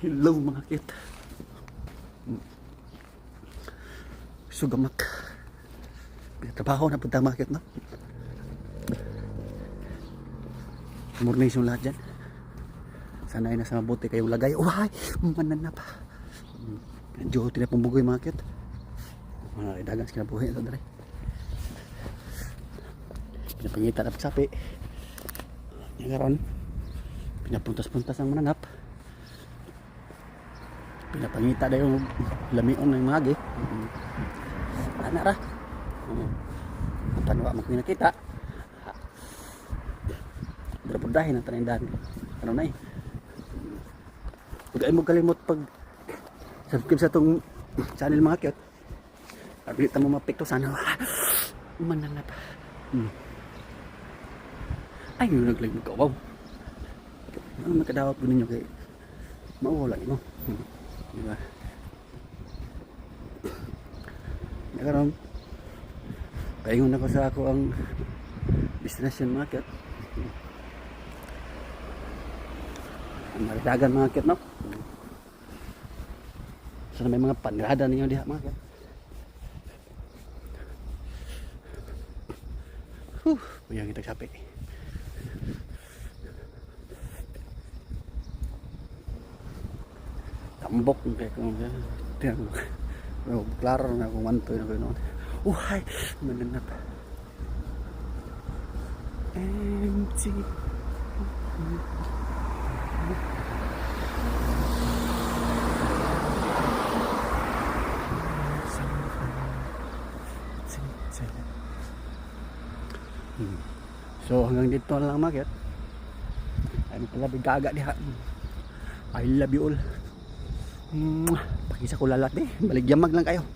Hello mga kit. Sugamak. Trabaho na punta mga kit, no? Murnis yung lahat dyan. Sanay na sa mabuti kayong lagay. Uy! Mananap. Medyo tinapumbugoy mga kit. Mga idagan sa kinabuhi ito dali. Pinapangita na sapi. Ngayon, pinapuntas-puntas ang mananap. Pinapangita na yung lamion ng magi. Ana ra. Paano mo nakita? Darapudahin ang tanindahan. Ano na eh. Huwag ay mo kalimot pag subscribe sa itong channel mga kyot. Pagkita mo mapikto sana. Mananap. Ay, yung naglag mo ka. Wow. Ano makadawat ko ninyo kay mawala mo. Diba? Nakaroon. Paingon ako sa ako ang destination market. Ang maritagan market, no? So may mga panirada ninyo diha market. Puyang kita sapi. Tambok kayak tiang klaro na kung mantoy na gano'n. Uhay, mananap. Empty. So hanggang dito na lang market. Ay pala bigaga diha. I love you all. Pakisa ko lalat eh. Baligyamag lang kayo.